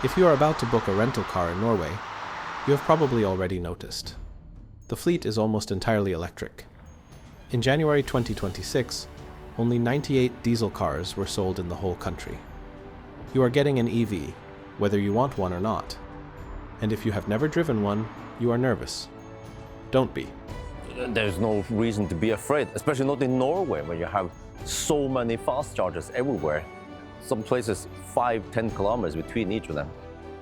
If you are about to book a rental car in Norway, you have probably already noticed. The fleet is almost entirely electric. In January 2026, only 98 diesel cars were sold in the whole country. You are getting an EV, whether you want one or not. And if you have never driven one, you are nervous. Don't be. There's no reason to be afraid, especially not in Norway, where you have so many fast chargers everywhere. Some places 5-10 kilometers between each of them.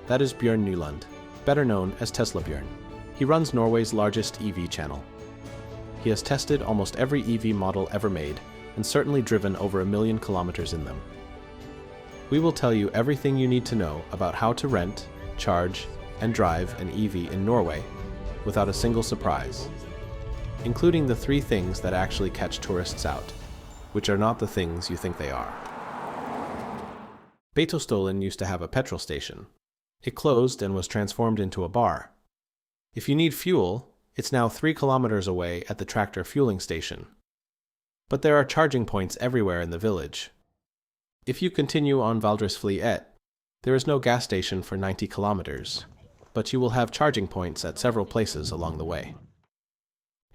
That is Bjørn Nyland, better known as Teslabjørn. He runs Norway's largest EV channel. He has tested almost every EV model ever made and certainly driven over 1 million kilometers in them. We will tell you everything you need to know about how to rent, charge, and drive an EV in Norway without a single surprise, including the 3 things that actually catch tourists out, which are not the things you think they are. Beitostølen used to have a petrol station. It closed and was transformed into a bar. If you need fuel, it's now 3 kilometers away at the tractor fueling station. But there are charging points everywhere in the village. If you continue on Valdresfliet, there is no gas station for 90 kilometers, but you will have charging points at several places along the way.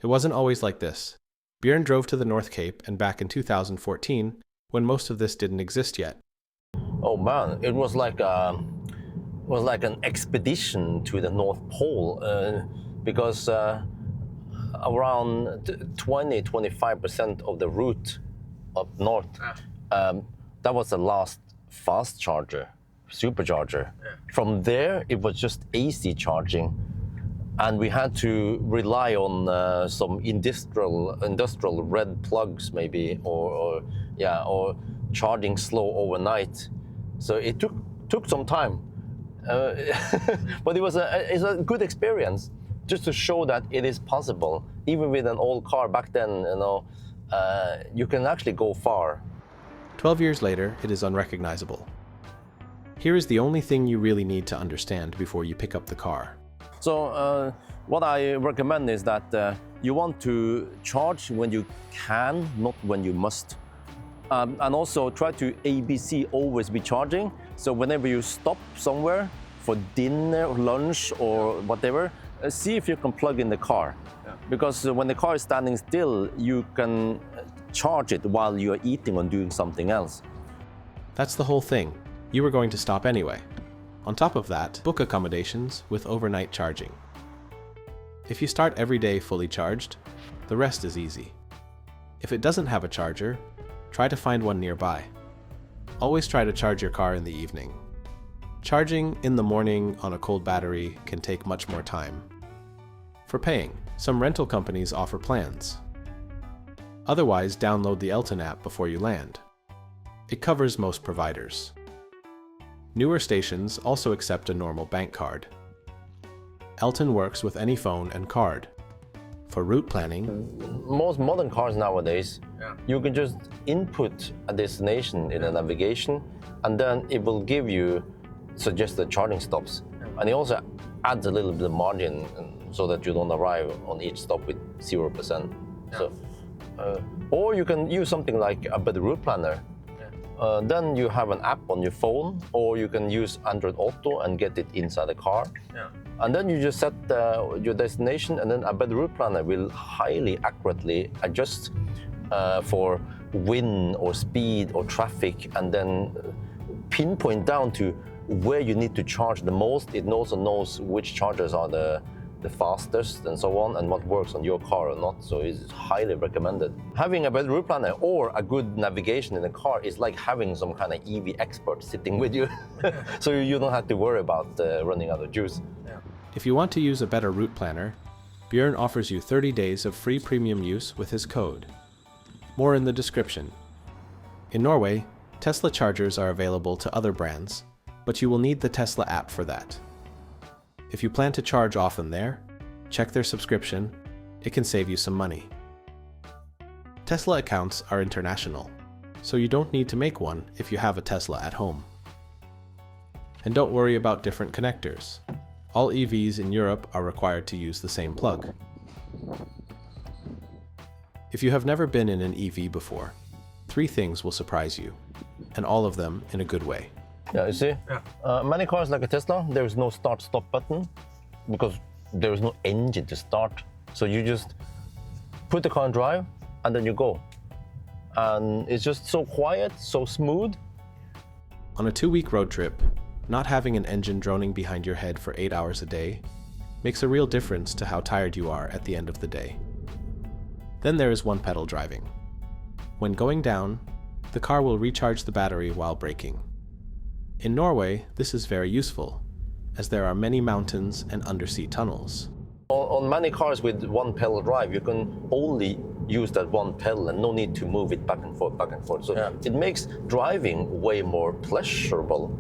It wasn't always like this. Bjørn drove to the North Cape and back in 2014, when most of this didn't exist yet. Oh man, it was like an expedition to the North Pole, because around 20-25% of the route up north, that was the last fast charger, supercharger. Yeah. From there, it was just AC charging, and we had to rely on some industrial red plugs maybe, or charging slow overnight. So it took some time, but it's a good experience, just to show that it is possible. Even with an old car back then, you can actually go far. 12 years later, it is unrecognizable. Here is the only thing you really need to understand before you pick up the car. So what I recommend is that you want to charge when you can, not when you must. And also try to ABC always be charging. So whenever you stop somewhere for dinner, lunch, or whatever, see if you can plug in the car. Yeah. Because when the car is standing still, you can charge it while you're eating or doing something else. That's the whole thing. You were going to stop anyway. On top of that, book accommodations with overnight charging. If you start every day fully charged, the rest is easy. If it doesn't have a charger, try to find one nearby. Always try to charge your car in the evening. Charging in the morning on a cold battery can take much more time. For paying, some rental companies offer plans. Otherwise, download the Elton app before you land. It covers most providers. Newer stations also accept a normal bank card. Elton works with any phone and card. For route planning, most modern cars nowadays, you can just input a destination in the navigation, and then it will give you suggested charging stops. And it also adds a little bit of margin so that you don't arrive on each stop with 0%. So, or you can use something like a better route planner. Then you have an app on your phone, or you can use Android Auto and get it inside the car. And then you just set your destination, and then a better route planner will highly accurately adjust for wind or speed or traffic, and then pinpoint down to where you need to charge the most. It also knows which chargers are the fastest and so on, and what works on your car or not. So it's highly recommended. Having a better route planner or a good navigation in the car is like having some kind of EV expert sitting with you. So you don't have to worry about running out of juice. If you want to use a better route planner, Bjørn offers you 30 days of free premium use with his code. More in the description. In Norway, Tesla chargers are available to other brands, but you will need the Tesla app for that. If you plan to charge often there, check their subscription. It can save you some money. Tesla accounts are international, so you don't need to make one if you have a Tesla at home. And don't worry about different connectors. All EVs in Europe are required to use the same plug. If you have never been in an EV before, 3 things will surprise you, and all of them in a good way. Yeah, you see? Yeah. Many cars like a Tesla, there is no start-stop button because there is no engine to start. So you just put the car in drive and then you go. And it's just so quiet, so smooth. On a 2-week road trip, not having an engine droning behind your head for 8 hours a day makes a real difference to how tired you are at the end of the day. Then there is one-pedal driving. When going down, the car will recharge the battery while braking. In Norway, this is very useful, as there are many mountains and undersea tunnels. On many cars with one-pedal drive, you can only use that one pedal and no need to move it back and forth, back and forth. So it makes driving way more pleasurable.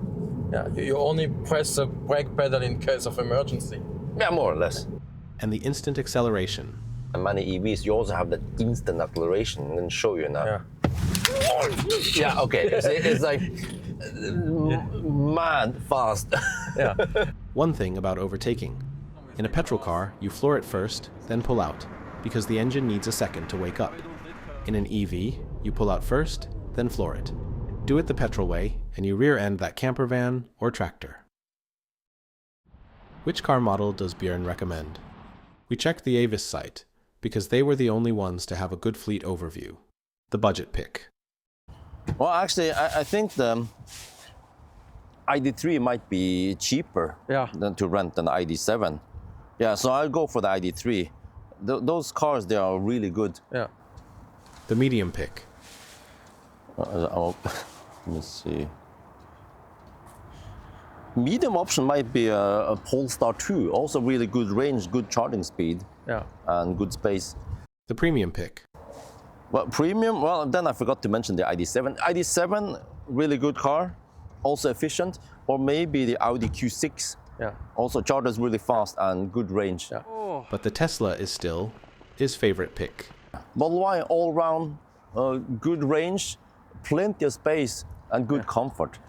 Yeah, you only press the brake pedal in case of emergency. Yeah, more or less. And the instant acceleration. And many EVs, you also have that instant acceleration. I'm going to show you now. Yeah. Yeah, okay. It's like mad fast. Yeah. One thing about overtaking. In a petrol car, you floor it first, then pull out, because the engine needs a second to wake up. In an EV, you pull out first, then floor it. Do it the petrol way, and you rear-end that camper van or tractor. Which car model does Bjørn recommend? We checked the Avis site, because they were the only ones to have a good fleet overview. The budget pick. Well, actually, I think the ID3 might be cheaper than to rent an ID7. Yeah, so I'll go for the ID3. Those cars, they are really good. Yeah. The medium pick. Let me see. Medium option might be a Polestar 2. Also really good range, good charging speed. Yeah. And good space. The premium pick. Well, premium, well, then I forgot to mention the ID7. ID7, really good car, also efficient. Or maybe the Audi Q6. Yeah. Also charges really fast and good range. Yeah. But the Tesla is still his favorite pick. Model Y, all round, good range, plenty of space, and good comfort.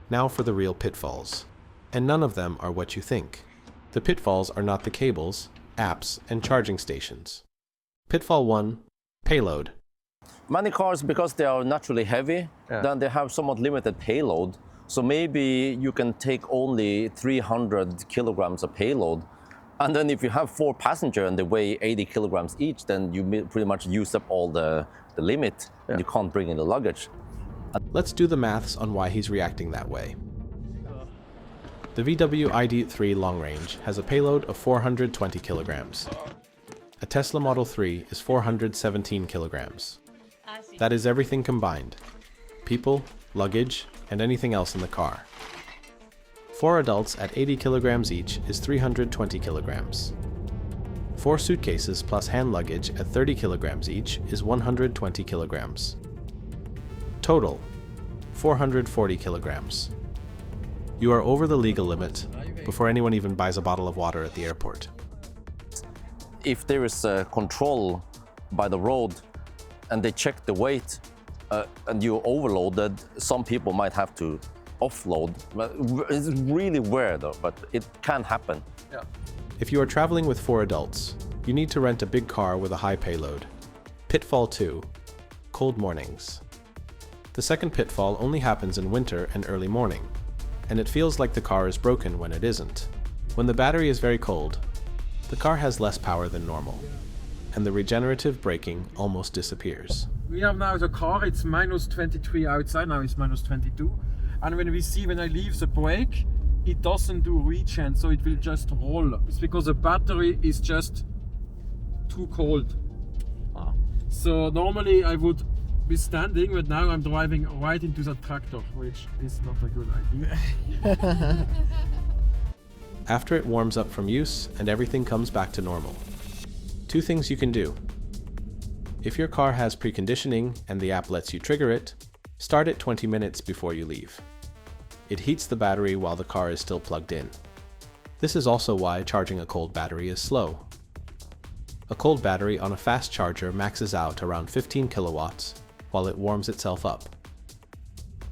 Now for the real pitfalls. And none of them are what you think. The pitfalls are not the cables, apps, and charging stations. Pitfall 1. Payload. Many cars, because they are naturally heavy, then they have somewhat limited payload. So maybe you can take only 300 kilograms of payload. And then if you have 4 passengers and they weigh 80 kilograms each, then you pretty much use up all the limit. And you can't bring in the luggage. Let's do the maths on why he's reacting that way. The VW ID3 Long Range has a payload of 420 kilograms. A Tesla Model 3 is 417 kilograms. That is everything combined. People, luggage, and anything else in the car. 4 adults at 80 kilograms each is 320 kilograms. 4 suitcases plus hand luggage at 30 kilograms each is 120 kilograms. Total, 440 kilograms. You are over the legal limit before anyone even buys a bottle of water at the airport. If there is a control by the road and they check the weight and you're overloaded, some people might have to offload. It's really rare though, but it can happen. Yeah. If you are traveling with 4 adults, you need to rent a big car with a high payload. Pitfall 2. Cold mornings. The second pitfall only happens in winter and early morning, and it feels like the car is broken when it isn't. When the battery is very cold, the car has less power than normal, and the regenerative braking almost disappears. We have now the car, it's minus 23 outside, now it's minus 22. And when I leave the brake, it doesn't do regen, so it will just roll. It's because the battery is just too cold. So normally I would be standing, but now I'm driving right into the tractor, which is not a good idea. After it warms up from use and everything comes back to normal. 2 things you can do. If your car has preconditioning and the app lets you trigger it, start it 20 minutes before you leave. It heats the battery while the car is still plugged in. This is also why charging a cold battery is slow. A cold battery on a fast charger maxes out around 15 kilowatts while it warms itself up.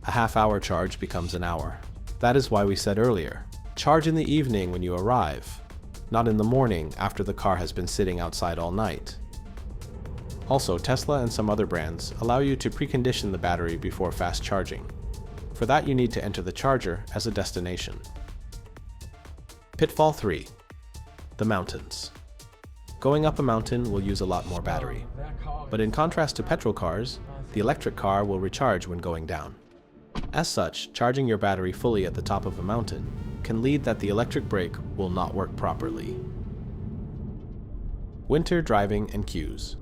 A half-hour charge becomes an hour. That is why we said earlier, charge in the evening when you arrive, not in the morning after the car has been sitting outside all night. Also, Tesla and some other brands allow you to precondition the battery before fast charging. For that, you need to enter the charger as a destination. Pitfall 3. The mountains. Going up a mountain will use a lot more battery. But in contrast to petrol cars, the electric car will recharge when going down. As such, charging your battery fully at the top of a mountain can lead that the electric brake will not work properly. Winter driving and queues.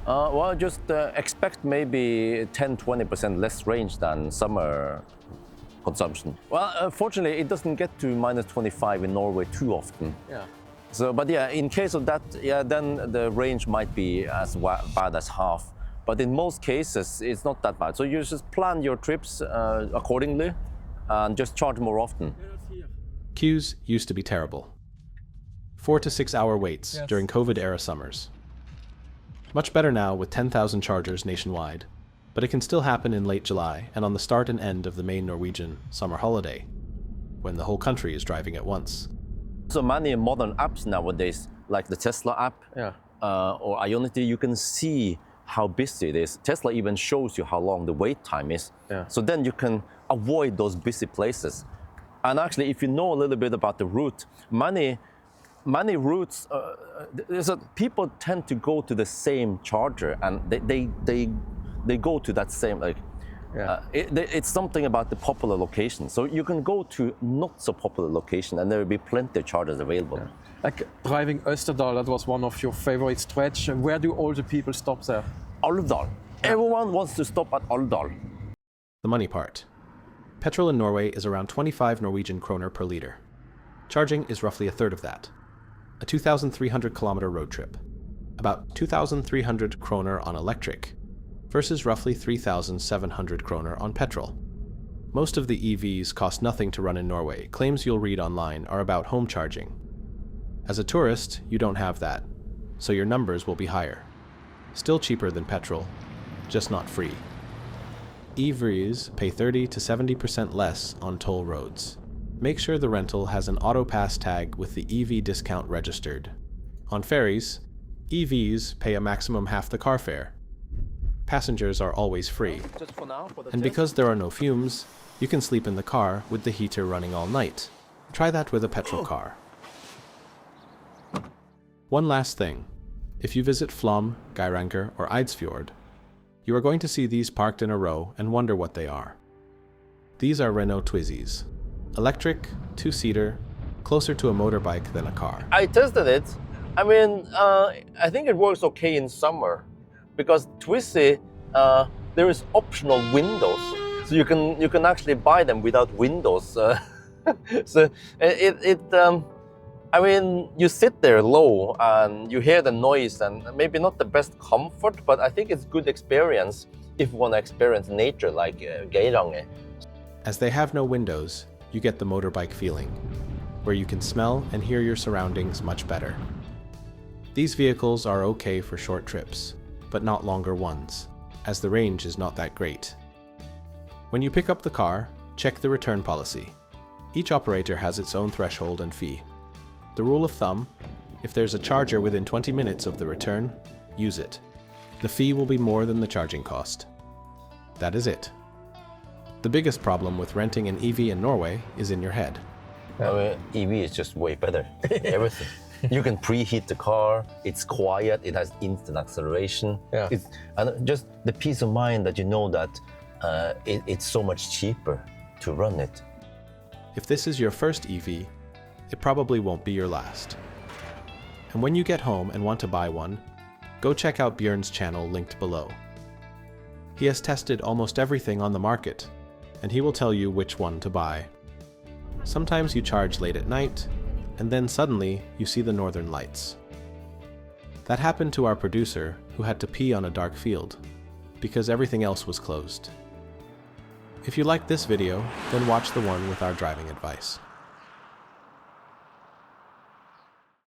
Well, just expect maybe 10-20% less range than summer consumption. Well, fortunately, it doesn't get to minus 25 in Norway too often. Yeah. So, but yeah, in case of that, yeah, then the range might be as bad as half. But in most cases, it's not that bad. So you just plan your trips accordingly and just charge more often. Queues used to be terrible. 4 to 6 hour waits during COVID-era summers. Much better now with 10,000 chargers nationwide, but it can still happen in late July and on the start and end of the main Norwegian summer holiday, when the whole country is driving at once. So many modern apps nowadays, like the Tesla app or Ionity, you can see how busy it is. Tesla even shows you how long the wait time is. Yeah. So then you can avoid those busy places. And actually, if you know a little bit about the route, many routes, people tend to go to the same charger, and they go to that same, like, it's something about the popular location. So you can go to not so popular location, and there will be plenty of chargers available. Yeah. Like driving Østerdal, that was one of your favorite stretch. Where do all the people stop there? Alvdal. Everyone wants to stop at Alvdal. The money part. Petrol in Norway is around 25 Norwegian kroner per liter. Charging is roughly a third of that. A 2,300 kilometer road trip. About 2,300 kroner on electric, versus roughly 3,700 kroner on petrol. Most of the EVs cost nothing to run in Norway. Claims you'll read online are about home charging. As a tourist, you don't have that, so your numbers will be higher. Still cheaper than petrol, just not free. EVs pay 30 to 70% less on toll roads. Make sure the rental has an auto pass tag with the EV discount registered. On ferries, EVs pay a maximum half the car fare. Passengers are always free. And because there are no fumes, you can sleep in the car with the heater running all night. Try that with a petrol car. One last thing. If you visit Flåm, Geiranger, or Eidsfjord, you are going to see these parked in a row and wonder what they are. These are Renault Twizys. Electric, two-seater, closer to a motorbike than a car. I tested it. I mean, I think it works okay in summer, because Twizy, there is optional windows, so you can actually buy them without windows. So I mean, you sit there low and you hear the noise, and maybe not the best comfort, but I think it's good experience if you want to experience nature like Geiranger. As they have no windows, you get the motorbike feeling, where you can smell and hear your surroundings much better. These vehicles are okay for short trips, but not longer ones, as the range is not that great. When you pick up the car, check the return policy. Each operator has its own threshold and fee. The rule of thumb, if there's a charger within 20 minutes of the return, use it. The fee will be more than the charging cost. That is it. The biggest problem with renting an EV in Norway is in your head. I mean, EV is just way better. Everything. You can preheat the car, it's quiet, it has instant acceleration. Yeah. And just the peace of mind that you know that it's so much cheaper to run it. If this is your first EV, it probably won't be your last. And when you get home and want to buy one, go check out Bjørn's channel linked below. He has tested almost everything on the market, and he will tell you which one to buy. Sometimes you charge late at night, and then suddenly you see the northern lights. That happened to our producer, who had to pee on a dark field, because everything else was closed. If you liked this video, then watch the one with our driving advice.